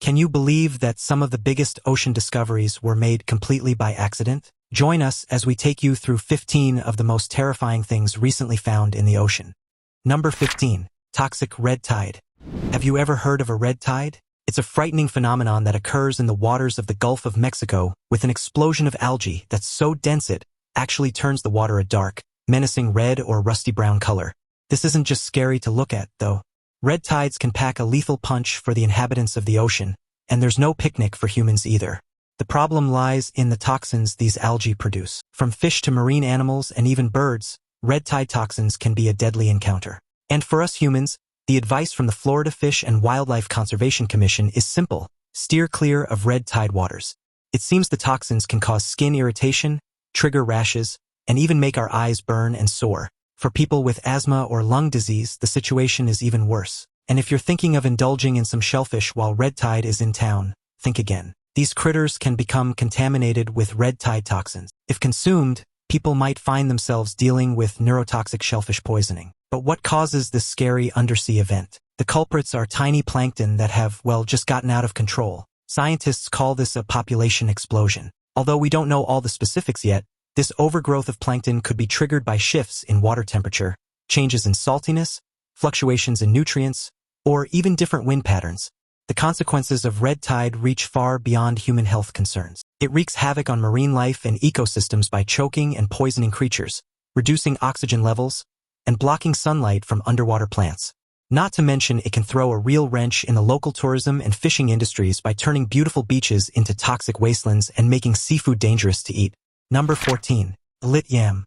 Can you believe that some of the biggest ocean discoveries were made completely by accident? Join us as we take you through 15 of the most terrifying things recently found in the ocean. Number 15. Toxic red tide. Have you ever heard of a red tide? It's a frightening phenomenon that occurs in the waters of the Gulf of Mexico with an explosion of algae that's so dense it actually turns the water a dark, menacing red or rusty brown color. This isn't just scary to look at, though. Red tides can pack a lethal punch for the inhabitants of the ocean, and there's no picnic for humans either. The problem lies in the toxins these algae produce. From fish to marine animals and even birds, red tide toxins can be a deadly encounter. And for us humans, the advice from the Florida Fish and Wildlife Conservation Commission is simple: steer clear of red tide waters. It seems the toxins can cause skin irritation, trigger rashes, and even make our eyes burn and sore. For people with asthma or lung disease, the situation is even worse. And if you're thinking of indulging in some shellfish while red tide is in town, think again. These critters can become contaminated with red tide toxins. If consumed, people might find themselves dealing with neurotoxic shellfish poisoning. But what causes this scary undersea event? The culprits are tiny plankton that have, well, just gotten out of control. Scientists call this a population explosion. Although we don't know all the specifics yet, this overgrowth of plankton could be triggered by shifts in water temperature, changes in saltiness, fluctuations in nutrients, or even different wind patterns. The consequences of red tide reach far beyond human health concerns. It wreaks havoc on marine life and ecosystems by choking and poisoning creatures, reducing oxygen levels, and blocking sunlight from underwater plants. Not to mention, it can throw a real wrench in the local tourism and fishing industries by turning beautiful beaches into toxic wastelands and making seafood dangerous to eat. Number 14. Atlit Yam.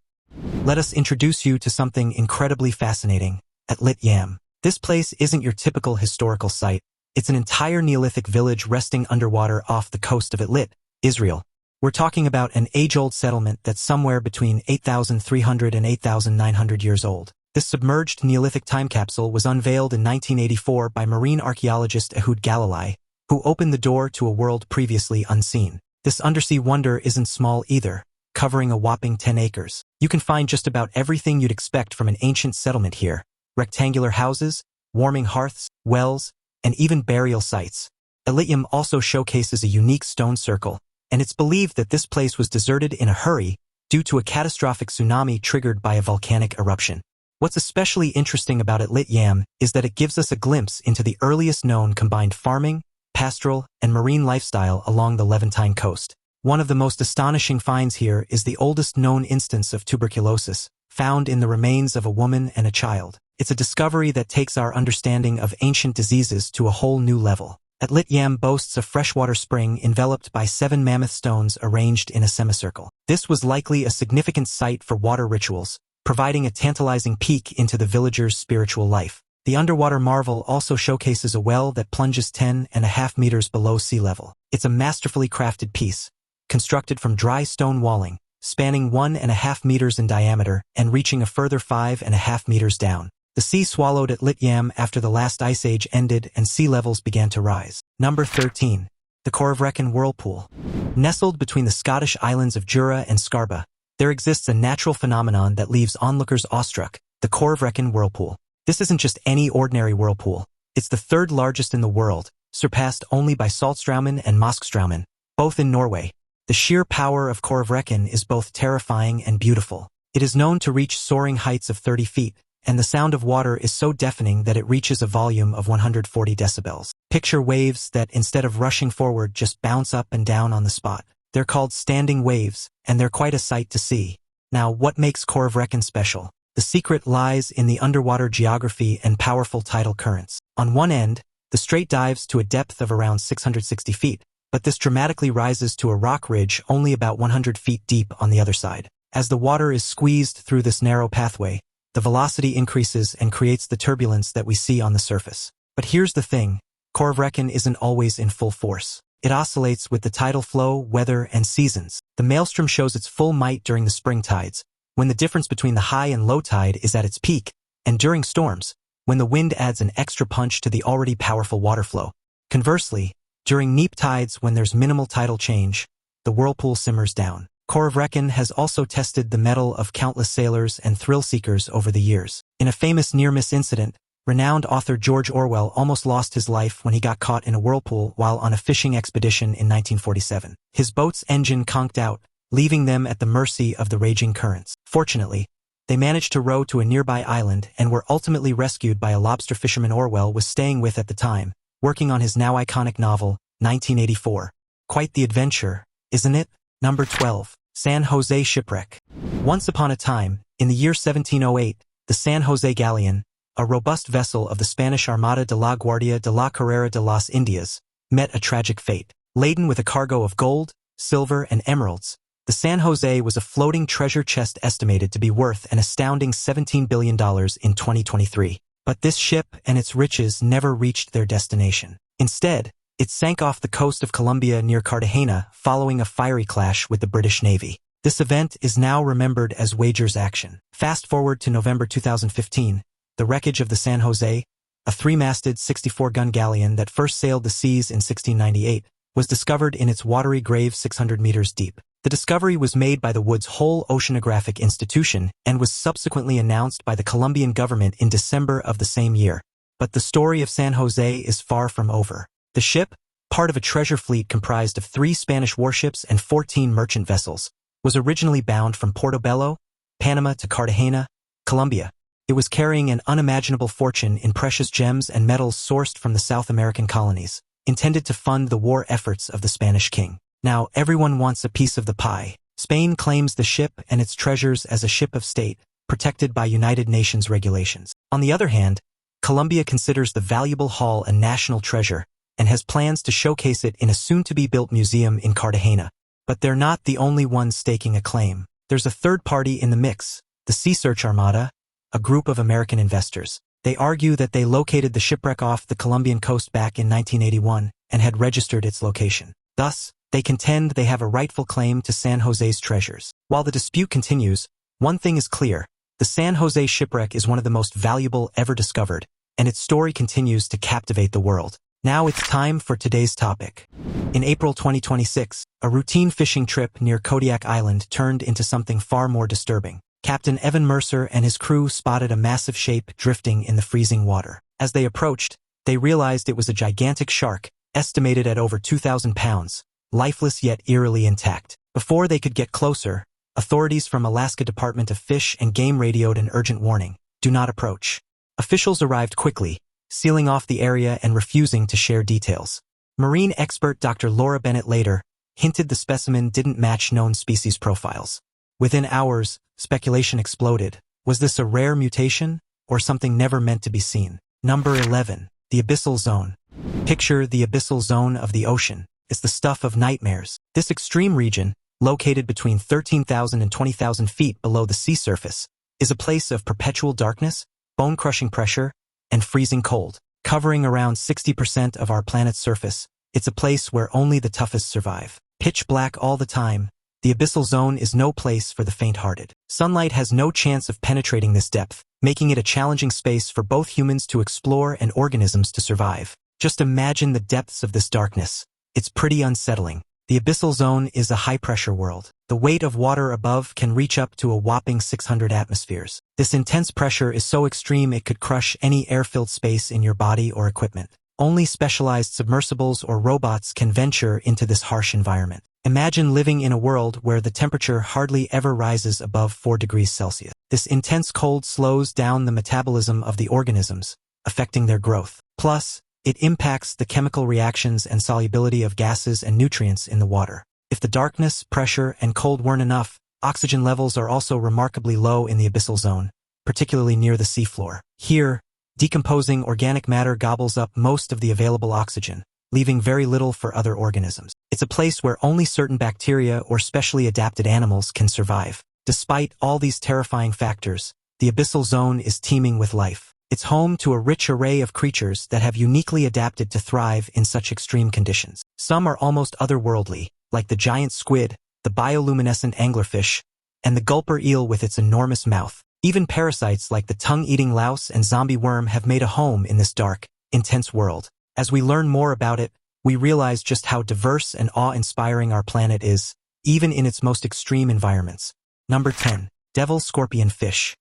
Let us introduce you to something incredibly fascinating. Atlit Yam. This place isn't your typical historical site. It's an entire Neolithic village resting underwater off the coast of Atlit, Israel. We're talking about an age-old settlement that's somewhere between 8,300 and 8,900 years old. This submerged Neolithic time capsule was unveiled in 1984 by marine archaeologist Ehud Galilei, who opened the door to a world previously unseen. This undersea wonder isn't small either, covering a whopping 10 acres. You can find just about everything you'd expect from an ancient settlement here: rectangular houses, warming hearths, wells, and even burial sites. Atlit Yam also showcases a unique stone circle, and it's believed that this place was deserted in a hurry due to a catastrophic tsunami triggered by a volcanic eruption. What's especially interesting about Atlit Yam is that it gives us a glimpse into the earliest known combined farming, pastoral, and marine lifestyle along the Levantine coast. One of the most astonishing finds here is the oldest known instance of tuberculosis, found in the remains of a woman and a child. It's a discovery that takes our understanding of ancient diseases to a whole new level. Atlit Yam boasts a freshwater spring enveloped by 7 mammoth stones arranged in a semicircle. This was likely a significant site for water rituals, providing a tantalizing peek into the villagers' spiritual life. The underwater marvel also showcases a well that plunges 10.5 meters below sea level. It's a masterfully crafted piece, constructed from dry stone walling, spanning 1.5 meters in diameter and reaching a further 5.5 meters down. The sea swallowed Atlit Yam after the last ice age ended and sea levels began to rise. Number 13. The Corryvreckan whirlpool. Nestled between the Scottish islands of Jura and Scarba, there exists a natural phenomenon that leaves onlookers awestruck: the Corryvreckan whirlpool. This isn't just any ordinary whirlpool. It's the third largest in the world, surpassed only by Saltstraumen and Moskstraumen, both in Norway. The sheer power of Corryvreckan is both terrifying and beautiful. It is known to reach soaring heights of 30 feet, and the sound of water is so deafening that it reaches a volume of 140 decibels. Picture waves that, instead of rushing forward, just bounce up and down on the spot. They're called standing waves, and they're quite a sight to see. Now, what makes Corryvreckan special? The secret lies in the underwater geography and powerful tidal currents. On one end, the strait dives to a depth of around 660 feet, but this dramatically rises to a rock ridge only about 100 feet deep on the other side. As the water is squeezed through this narrow pathway, the velocity increases and creates the turbulence that we see on the surface. But here's the thing: Corryvreckan isn't always in full force. It oscillates with the tidal flow, weather, and seasons. The maelstrom shows its full might during the spring tides, when the difference between the high and low tide is at its peak, and during storms, when the wind adds an extra punch to the already powerful water flow. Conversely, during neap tides, when there's minimal tidal change, the whirlpool simmers down. Corryvreckan has also tested the mettle of countless sailors and thrill-seekers over the years. In a famous near-miss incident, Renowned author George Orwell almost lost his life when he got caught in a whirlpool while on a fishing expedition in 1947. His boat's engine conked out, leaving them at the mercy of the raging currents. Fortunately, they managed to row to a nearby island and were ultimately rescued by a lobster fisherman Orwell was staying with at the time, working on his now iconic novel, 1984. Quite the adventure, isn't it? Number 12. San Jose Shipwreck. Once upon a time, in the year 1708, the San Jose Galleon, a robust vessel of the Spanish Armada de la Guardia de la Carrera de las Indias, met a tragic fate. Laden with a cargo of gold, silver, and emeralds, the San Jose was a floating treasure chest estimated to be worth an astounding $17 billion in 2023. But this ship and its riches never reached their destination. Instead, it sank off the coast of Colombia near Cartagena following a fiery clash with the British Navy. This event is now remembered as Wager's action. Fast forward to November 2015, the wreckage of the San Jose, a three-masted 64-gun galleon that first sailed the seas in 1698, was discovered in its watery grave 600 meters deep. The discovery was made by the Woods Hole Oceanographic Institution and was subsequently announced by the Colombian government in December of the same year. But the story of San Jose is far from over. The ship, part of a treasure fleet comprised of 3 Spanish warships and 14 merchant vessels, was originally bound from Portobello, Panama to Cartagena, Colombia. It was carrying an unimaginable fortune in precious gems and metals sourced from the South American colonies, intended to fund the war efforts of the Spanish king. Now everyone wants a piece of the pie. Spain claims the ship and its treasures as a ship of state, protected by United Nations regulations. On the other hand, Colombia considers the valuable haul a national treasure and has plans to showcase it in a soon-to-be-built museum in Cartagena. But they're not the only ones staking a claim. There's a third party in the mix, the Sea Search Armada, a group of American investors. They argue that they located the shipwreck off the Colombian coast back in 1981 and had registered its location. Thus, they contend they have a rightful claim to San Jose's treasures. While the dispute continues, one thing is clear: the San Jose shipwreck is one of the most valuable ever discovered, and its story continues to captivate the world. Now it's time for today's topic. In April 2026, a routine fishing trip near Kodiak Island turned into something far more disturbing. Captain Evan Mercer and his crew spotted a massive shape drifting in the freezing water. As they approached, they realized it was a gigantic shark, estimated at over 2,000 pounds, lifeless yet eerily intact. Before they could get closer, authorities from Alaska Department of Fish and Game radioed an urgent warning: do not approach. Officials arrived quickly, sealing off the area and refusing to share details. Marine expert Dr. Laura Bennett later hinted the specimen didn't match known species profiles. Within hours, speculation exploded. Was this a rare mutation, or something never meant to be seen? Number 11. The Abyssal Zone. Picture the abyssal zone of the ocean. It's the stuff of nightmares. This extreme region, located between 13,000 and 20,000 feet below the sea surface, is a place of perpetual darkness, bone-crushing pressure, and freezing cold. Covering around 60% of our planet's surface, it's a place where only the toughest survive. Pitch black all the time, the abyssal zone is no place for the faint-hearted. Sunlight has no chance of penetrating this depth, making it a challenging space for both humans to explore and organisms to survive. Just imagine the depths of this darkness. It's pretty unsettling. The abyssal zone is a high-pressure world. The weight of water above can reach up to a whopping 600 atmospheres. This intense pressure is so extreme it could crush any air-filled space in your body or equipment. Only specialized submersibles or robots can venture into this harsh environment. Imagine living in a world where the temperature hardly ever rises above 4 degrees Celsius. This intense cold slows down the metabolism of the organisms, affecting their growth. Plus, it impacts the chemical reactions and solubility of gases and nutrients in the water. If the darkness, pressure, and cold weren't enough, oxygen levels are also remarkably low in the abyssal zone, particularly near the seafloor. Here, decomposing organic matter gobbles up most of the available oxygen, leaving very little for other organisms. It's a place where only certain bacteria or specially adapted animals can survive. Despite all these terrifying factors, the abyssal zone is teeming with life. It's home to a rich array of creatures that have uniquely adapted to thrive in such extreme conditions. Some are almost otherworldly, like the giant squid, the bioluminescent anglerfish, and the gulper eel with its enormous mouth. Even parasites like the tongue-eating louse and zombie worm have made a home in this dark, intense world. As we learn more about it, we realize just how diverse and awe-inspiring our planet is, even in its most extreme environments. Number 10. Devil scorpion fish.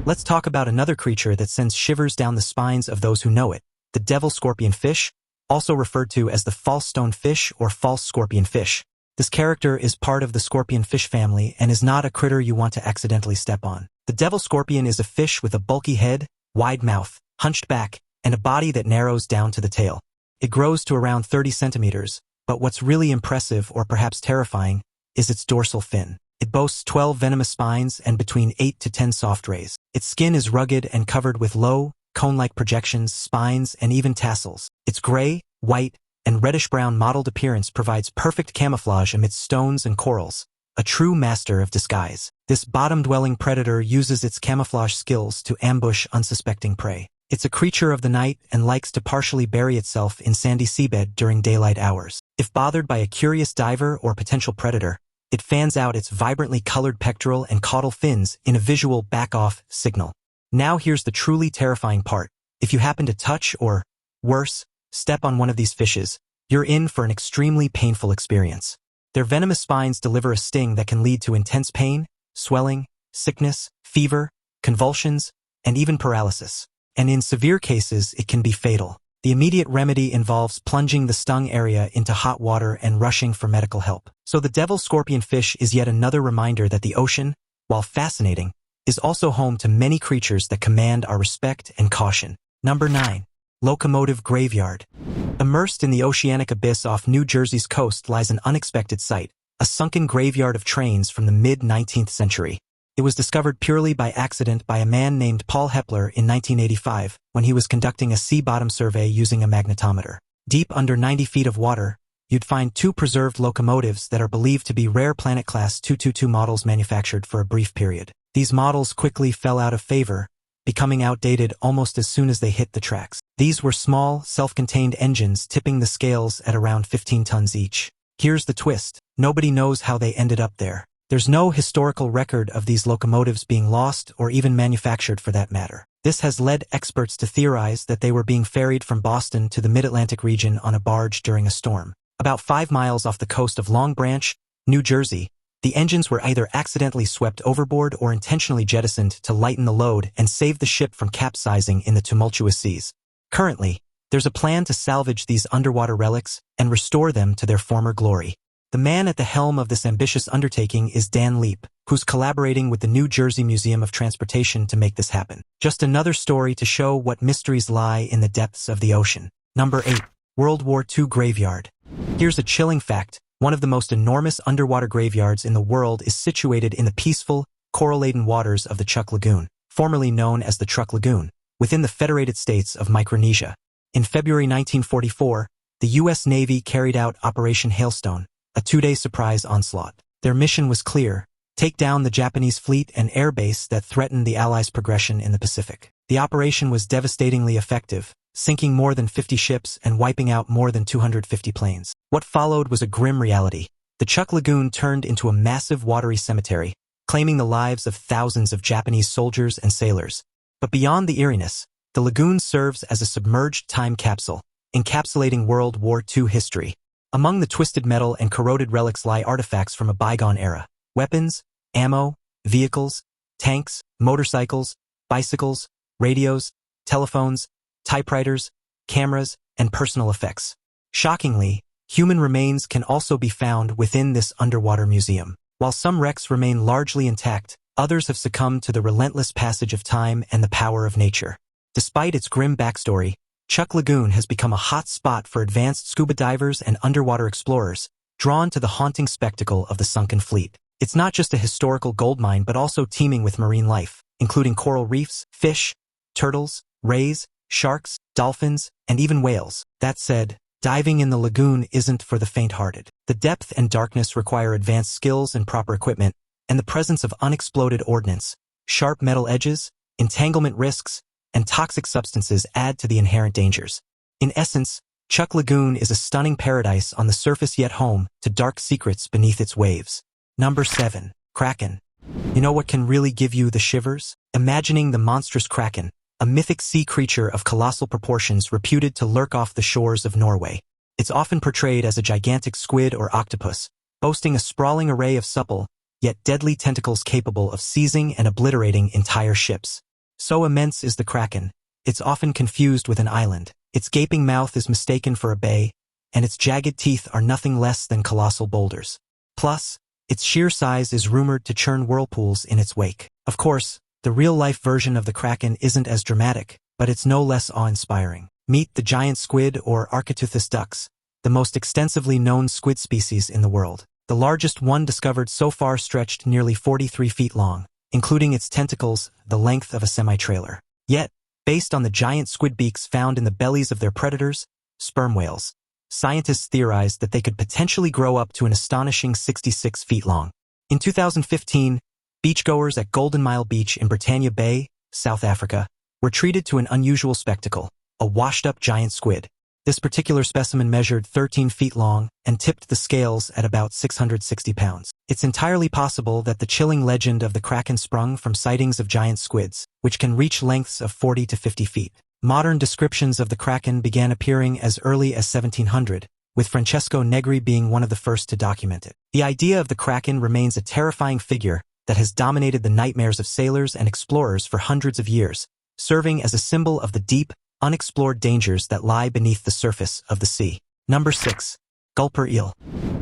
Let's talk about another creature that sends shivers down the spines of those who know it, the devil scorpion fish, also referred to as the false stone fish or false scorpion fish. This character is part of the scorpion fish family and is not a critter you want to accidentally step on. The devil scorpion is a fish with a bulky head, wide mouth, hunched back, and a body that narrows down to the tail. It grows to around 30 centimeters, but what's really impressive or perhaps terrifying is its dorsal fin. It boasts 12 venomous spines and between 8 to 10 soft rays. Its skin is rugged and covered with low, cone-like projections, spines, and even tassels. Its gray, white, and reddish-brown mottled appearance provides perfect camouflage amidst stones and corals, a true master of disguise. This bottom-dwelling predator uses its camouflage skills to ambush unsuspecting prey. It's a creature of the night and likes to partially bury itself in sandy seabed during daylight hours. If bothered by a curious diver or potential predator, it fans out its vibrantly colored pectoral and caudal fins in a visual back-off signal. Now here's the truly terrifying part. If you happen to touch or, worse, step on one of these fishes, you're in for an extremely painful experience. Their venomous spines deliver a sting that can lead to intense pain, swelling, sickness, fever, convulsions, and even paralysis. And in severe cases, it can be fatal. The immediate remedy involves plunging the stung area into hot water and rushing for medical help. So the devil scorpion fish is yet another reminder that the ocean, while fascinating, is also home to many creatures that command our respect and caution. Number 9. Locomotive Graveyard. Immersed in the oceanic abyss off New Jersey's coast lies an unexpected sight, a sunken graveyard of trains from the mid-19th century. It was discovered purely by accident by a man named Paul Hepler in 1985 when he was conducting a sea bottom survey using a magnetometer. Deep under 90 feet of water, you'd find 2 preserved locomotives that are believed to be rare Planet Class 222 models manufactured for a brief period. These models quickly fell out of favor, becoming outdated almost as soon as they hit the tracks. These were small, self-contained engines tipping the scales at around 15 tons each. Here's the twist. Nobody knows how they ended up there. There's no historical record of these locomotives being lost or even manufactured for that matter. This has led experts to theorize that they were being ferried from Boston to the mid-Atlantic region on a barge during a storm. About 5 miles off the coast of Long Branch, New Jersey, the engines were either accidentally swept overboard or intentionally jettisoned to lighten the load and save the ship from capsizing in the tumultuous seas. Currently, there's a plan to salvage these underwater relics and restore them to their former glory. The man at the helm of this ambitious undertaking is Dan Leap, who's collaborating with the New Jersey Museum of Transportation to make this happen. Just another story to show what mysteries lie in the depths of the ocean. Number 8. World War II Graveyard. Here's a chilling fact. One of the most enormous underwater graveyards in the world is situated in the peaceful, coral-laden waters of the Chuuk Lagoon, formerly known as the Truk Lagoon, within the Federated States of Micronesia. In February 1944, the U.S. Navy carried out Operation Hailstone, a 2-day surprise onslaught. Their mission was clear: take down the Japanese fleet and air base that threatened the Allies' progression in the Pacific. The operation was devastatingly effective, sinking more than 50 ships and wiping out more than 250 planes. What followed was a grim reality. The Chuuk Lagoon turned into a massive watery cemetery, claiming the lives of thousands of Japanese soldiers and sailors. But beyond the eeriness, the lagoon serves as a submerged time capsule, encapsulating World War II history. Among the twisted metal and corroded relics lie artifacts from a bygone era: weapons, ammo, vehicles, tanks, motorcycles, bicycles, radios, telephones, typewriters, cameras, and personal effects. Shockingly, human remains can also be found within this underwater museum. While some wrecks remain largely intact, others have succumbed to the relentless passage of time and the power of nature. Despite its grim backstory, Chuuk Lagoon has become a hot spot for advanced scuba divers and underwater explorers, drawn to the haunting spectacle of the sunken fleet. It's not just a historical goldmine but also teeming with marine life, including coral reefs, fish, turtles, rays, sharks, dolphins, and even whales. That said, diving in the lagoon isn't for the faint-hearted. The depth and darkness require advanced skills and proper equipment, and the presence of unexploded ordnance, sharp metal edges, entanglement risks, and toxic substances add to the inherent dangers. In essence, Chuuk Lagoon is a stunning paradise on the surface yet home to dark secrets beneath its waves. Number 7. Kraken. You know what can really give you the shivers? Imagining the monstrous kraken, a mythic sea creature of colossal proportions reputed to lurk off the shores of Norway. It's often portrayed as a gigantic squid or octopus, boasting a sprawling array of supple, yet deadly tentacles capable of seizing and obliterating entire ships. So immense is the kraken, it's often confused with an island. Its gaping mouth is mistaken for a bay, and its jagged teeth are nothing less than colossal boulders. Plus, its sheer size is rumored to churn whirlpools in its wake. Of course, the real-life version of the kraken isn't as dramatic, but it's no less awe-inspiring. Meet the giant squid or Architeuthis ducks, the most extensively known squid species in the world. The largest one discovered so far stretched nearly 43 feet long, including its tentacles, the length of a semi-trailer. Yet, based on the giant squid beaks found in the bellies of their predators, sperm whales, scientists theorized that they could potentially grow up to an astonishing 66 feet long. In 2015, beachgoers at Golden Mile Beach in Britannia Bay, South Africa, were treated to an unusual spectacle, a washed-up giant squid. This particular specimen measured 13 feet long and tipped the scales at about 660 pounds. It's entirely possible that the chilling legend of the kraken sprung from sightings of giant squids, which can reach lengths of 40 to 50 feet. Modern descriptions of the kraken began appearing as early as 1700, with Francesco Negri being one of the first to document it. The idea of the kraken remains a terrifying figure that has dominated the nightmares of sailors and explorers for hundreds of years, serving as a symbol of the deep, unexplored dangers that lie beneath the surface of the sea. Number 6. Gulper eel.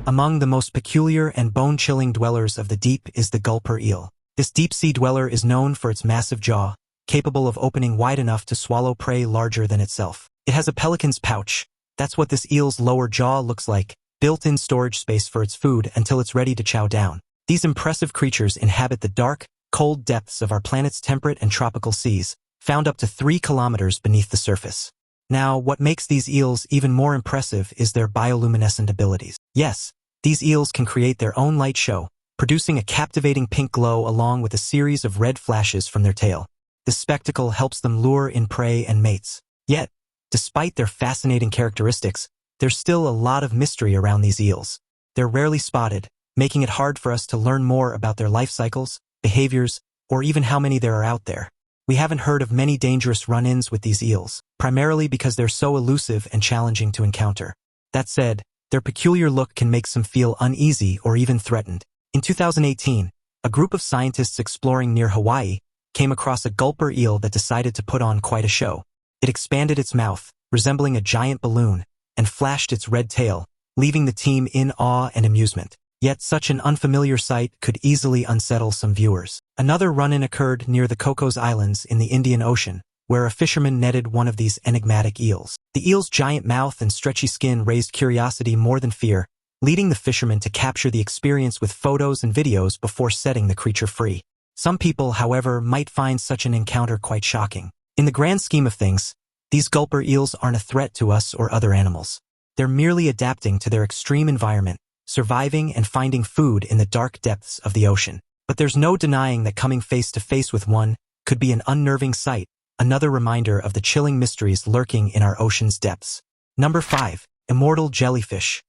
Among the most peculiar and bone-chilling dwellers of the deep is the gulper eel. This deep-sea dweller is known for its massive jaw, capable of opening wide enough to swallow prey larger than itself. It has a pelican's pouch. That's what this eel's lower jaw looks like, built-in storage space for its food until it's ready to chow down. These impressive creatures inhabit the dark, cold depths of our planet's temperate and tropical seas, found up to 3 kilometers beneath the surface. Now, what makes these eels even more impressive is their bioluminescent abilities. Yes, these eels can create their own light show, producing a captivating pink glow along with a series of red flashes from their tail. This spectacle helps them lure in prey and mates. Yet, despite their fascinating characteristics, there's still a lot of mystery around these eels. They're rarely spotted, making it hard for us to learn more about their life cycles, behaviors, or even how many there are out there. We haven't heard of many dangerous run-ins with these eels, primarily because they're so elusive and challenging to encounter. That said, their peculiar look can make some feel uneasy or even threatened. In 2018, a group of scientists exploring near Hawaii came across a gulper eel that decided to put on quite a show. It expanded its mouth, resembling a giant balloon, and flashed its red tail, leaving the team in awe and amusement. Yet such an unfamiliar sight could easily unsettle some viewers. Another run-in occurred near the Cocos Islands in the Indian Ocean, where a fisherman netted one of these enigmatic eels. The eel's giant mouth and stretchy skin raised curiosity more than fear, leading the fisherman to capture the experience with photos and videos before setting the creature free. Some people, however, might find such an encounter quite shocking. In the grand scheme of things, these gulper eels aren't a threat to us or other animals. They're merely adapting to their extreme environment, surviving and finding food in the dark depths of the ocean. But there's no denying that coming face to face with one could be an unnerving sight, another reminder of the chilling mysteries lurking in our ocean's depths. Number 5. Immortal jellyfish.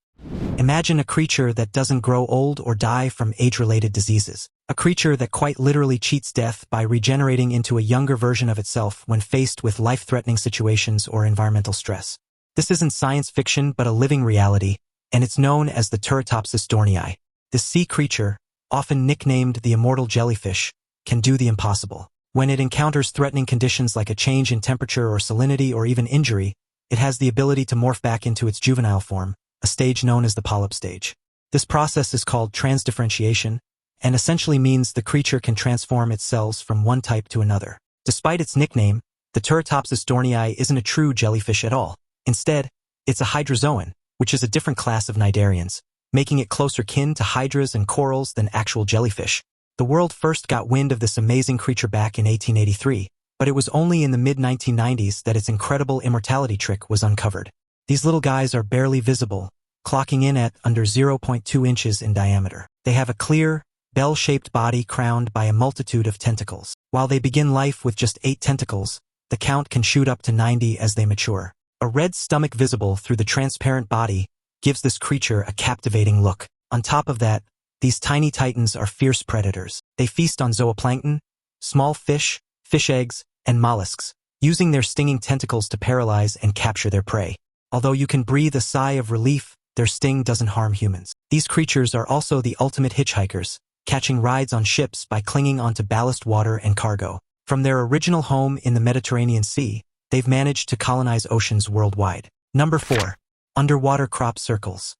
Imagine a creature that doesn't grow old or die from age-related diseases. A creature that quite literally cheats death by regenerating into a younger version of itself when faced with life-threatening situations or environmental stress. This isn't science fiction but a living reality, and it's known as the Turritopsis dohrnii. This sea creature, often nicknamed the immortal jellyfish, can do the impossible. When it encounters threatening conditions like a change in temperature or salinity or even injury, it has the ability to morph back into its juvenile form, a stage known as the polyp stage. This process is called transdifferentiation, and essentially means the creature can transform its cells from one type to another. Despite its nickname, the Turritopsis dohrnii isn't a true jellyfish at all. Instead, it's a hydrozoan, which is a different class of cnidarians, making it closer kin to hydras and corals than actual jellyfish. The world first got wind of this amazing creature back in 1883, but it was only in the mid-1990s that its incredible immortality trick was uncovered. These little guys are barely visible, clocking in at under 0.2 inches in diameter. They have a clear, bell-shaped body crowned by a multitude of tentacles. While they begin life with just 8 tentacles, the count can shoot up to 90 as they mature. A red stomach visible through the transparent body gives this creature a captivating look. On top of that, these tiny titans are fierce predators. They feast on zooplankton, small fish, fish eggs, and mollusks, using their stinging tentacles to paralyze and capture their prey. Although you can breathe a sigh of relief, their sting doesn't harm humans. These creatures are also the ultimate hitchhikers, catching rides on ships by clinging onto ballast water and cargo. From their original home in the Mediterranean Sea, they've managed to colonize oceans worldwide. Number 4. Underwater crop circles.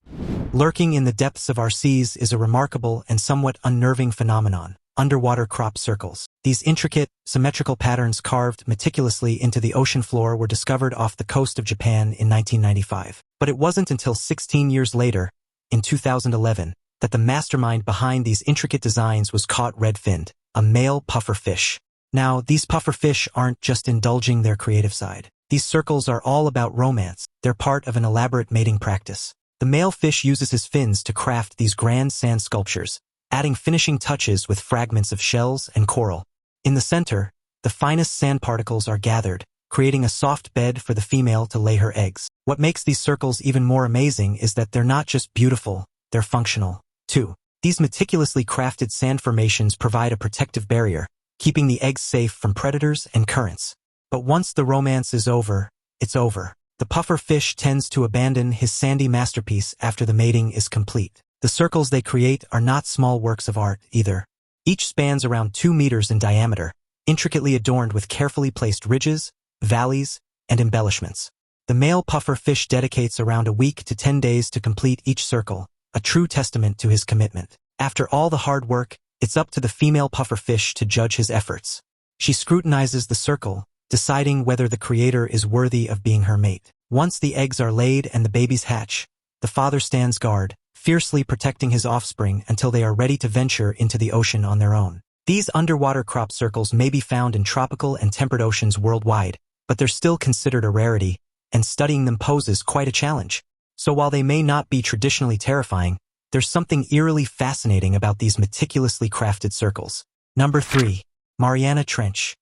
Lurking in the depths of our seas is a remarkable and somewhat unnerving phenomenon. Underwater crop circles. These intricate, symmetrical patterns carved meticulously into the ocean floor were discovered off the coast of Japan in 1995. But it wasn't until 16 years later, in 2011, that the mastermind behind these intricate designs was caught red-finned, a male puffer fish. Now, these puffer fish aren't just indulging their creative side. These circles are all about romance. They're part of an elaborate mating practice. The male fish uses his fins to craft these grand sand sculptures, adding finishing touches with fragments of shells and coral. In the center, the finest sand particles are gathered, creating a soft bed for the female to lay her eggs. What makes these circles even more amazing is that they're not just beautiful, they're functional, too. These meticulously crafted sand formations provide a protective barrier, keeping the eggs safe from predators and currents. But once the romance is over, it's over. The puffer fish tends to abandon his sandy masterpiece after the mating is complete. The circles they create are not small works of art, either. Each spans around 2 meters in diameter, intricately adorned with carefully placed ridges, valleys, and embellishments. The male puffer fish dedicates around a week to 10 days to complete each circle, a true testament to his commitment. After all the hard work, it's up to the female puffer fish to judge his efforts. She scrutinizes the circle, deciding whether the creator is worthy of being her mate. Once the eggs are laid and the babies hatch, the father stands guard, fiercely protecting his offspring until they are ready to venture into the ocean on their own. These underwater crop circles may be found in tropical and temperate oceans worldwide, but they're still considered a rarity, and studying them poses quite a challenge. So while they may not be traditionally terrifying, there's something eerily fascinating about these meticulously crafted circles. Number 3. Mariana Trench.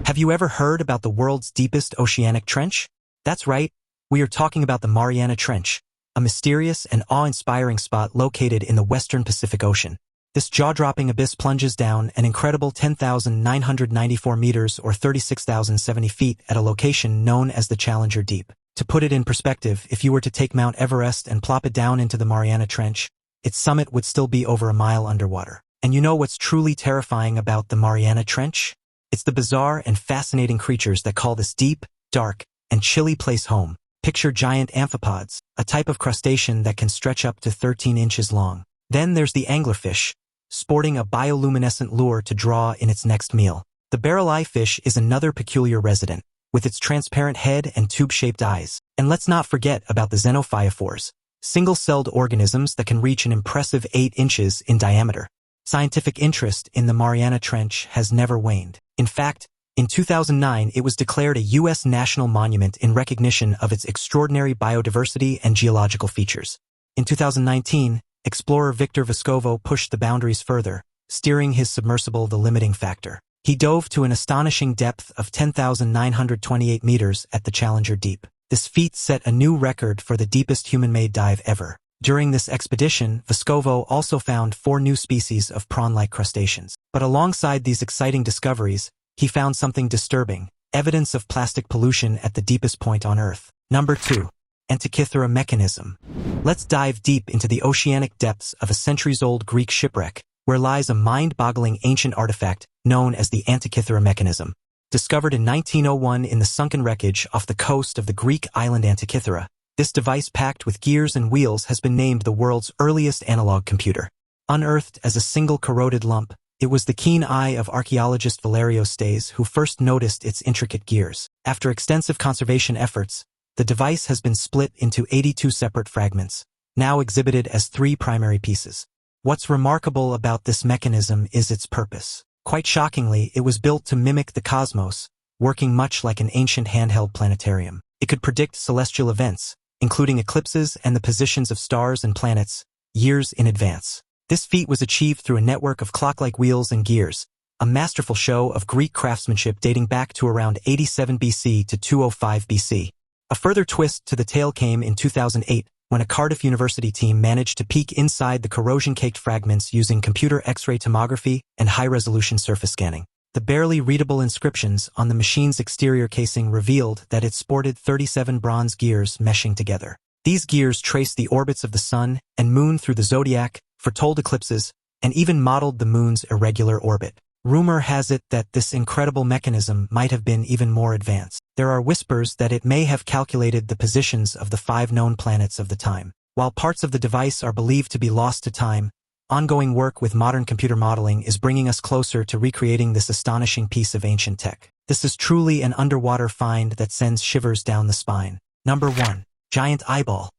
Have you ever heard about the world's deepest oceanic trench? That's right, we are talking about the Mariana Trench, a mysterious and awe-inspiring spot located in the western Pacific Ocean. This jaw-dropping abyss plunges down an incredible 10,994 meters or 36,070 feet at a location known as the Challenger Deep. To put it in perspective, if you were to take Mount Everest and plop it down into the Mariana Trench, its summit would still be over a mile underwater. And you know what's truly terrifying about the Mariana Trench? It's the bizarre and fascinating creatures that call this deep, dark, and chilly place home. Picture giant amphipods, a type of crustacean that can stretch up to 13 inches long. Then there's the anglerfish, sporting a bioluminescent lure to draw in its next meal. The barrel-eye fish is another peculiar resident, with its transparent head and tube-shaped eyes. And let's not forget about the xenophyophores, single-celled organisms that can reach an impressive 8 inches in diameter. Scientific interest in the Mariana Trench has never waned. In fact, in 2009 it was declared a U.S. national monument in recognition of its extraordinary biodiversity and geological features. In 2019, explorer Victor Vescovo pushed the boundaries further, steering his submersible the limiting factor. He dove to an astonishing depth of 10,928 meters at the Challenger Deep. This feat set a new record for the deepest human-made dive ever. During this expedition, Vescovo also found 4 new species of prawn-like crustaceans. But alongside these exciting discoveries, he found something disturbing, evidence of plastic pollution at the deepest point on Earth. Number 2. Antikythera mechanism. Let's dive deep into the oceanic depths of a centuries-old Greek shipwreck, where lies a mind-boggling ancient artifact known as the Antikythera mechanism. Discovered in 1901 in the sunken wreckage off the coast of the Greek island Antikythera, this device packed with gears and wheels has been named the world's earliest analog computer. Unearthed as a single corroded lump, it was the keen eye of archaeologist Valerio Staes who first noticed its intricate gears. After extensive conservation efforts, the device has been split into 82 separate fragments, now exhibited as 3 primary pieces. What's remarkable about this mechanism is its purpose. Quite shockingly, it was built to mimic the cosmos, working much like an ancient handheld planetarium. It could predict celestial events, including eclipses and the positions of stars and planets, years in advance. This feat was achieved through a network of clock-like wheels and gears, a masterful show of Greek craftsmanship dating back to around 87 BC to 205 BC. A further twist to the tale came in 2008, when a Cardiff University team managed to peek inside the corrosion-caked fragments using computer X-ray tomography and high-resolution surface scanning. The barely readable inscriptions on the machine's exterior casing revealed that it sported 37 bronze gears meshing together. These gears traced the orbits of the sun and moon through the zodiac, foretold eclipses, and even modeled the moon's irregular orbit. Rumor has it that this incredible mechanism might have been even more advanced. There are whispers that it may have calculated the positions of the 5 known planets of the time. While parts of the device are believed to be lost to time, ongoing work with modern computer modeling is bringing us closer to recreating this astonishing piece of ancient tech. This is truly an underwater find that sends shivers down the spine. Number 1. Giant eyeball.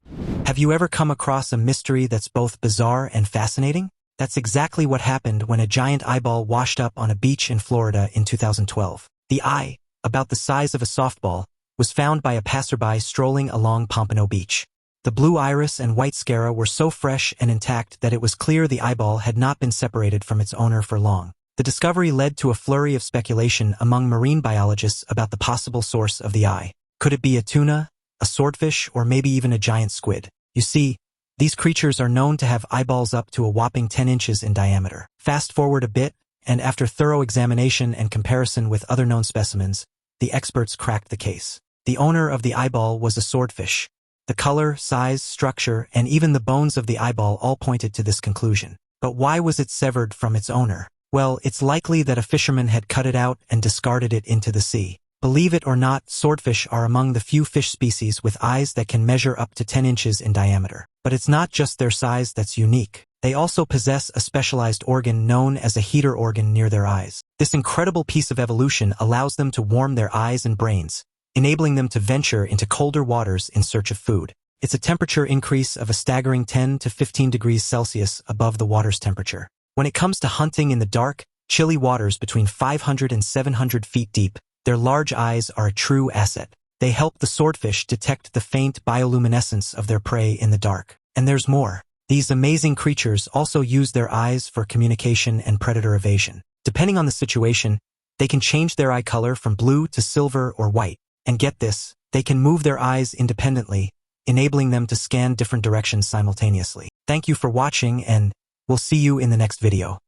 Have you ever come across a mystery that's both bizarre and fascinating? That's exactly what happened when a giant eyeball washed up on a beach in Florida in 2012. The eye, about the size of a softball, was found by a passerby strolling along Pompano Beach. The blue iris and white sclera were so fresh and intact that it was clear the eyeball had not been separated from its owner for long. The discovery led to a flurry of speculation among marine biologists about the possible source of the eye. Could it be a tuna, a swordfish, or maybe even a giant squid? You see, these creatures are known to have eyeballs up to a whopping 10 inches in diameter. Fast forward a bit, and after thorough examination and comparison with other known specimens, the experts cracked the case. The owner of the eyeball was a swordfish. The color, size, structure, and even the bones of the eyeball all pointed to this conclusion. But why was it severed from its owner? Well, it's likely that a fisherman had cut it out and discarded it into the sea. Believe it or not, swordfish are among the few fish species with eyes that can measure up to 10 inches in diameter. But it's not just their size that's unique. They also possess a specialized organ known as a heater organ near their eyes. This incredible piece of evolution allows them to warm their eyes and brains, enabling them to venture into colder waters in search of food. It's a temperature increase of a staggering 10 to 15 degrees Celsius above the water's temperature. When it comes to hunting in the dark, chilly waters between 500 and 700 feet deep, their large eyes are a true asset. They help the swordfish detect the faint bioluminescence of their prey in the dark. And there's more. These amazing creatures also use their eyes for communication and predator evasion. Depending on the situation, they can change their eye color from blue to silver or white. And get this, they can move their eyes independently, enabling them to scan different directions simultaneously. Thank you for watching, and we'll see you in the next video.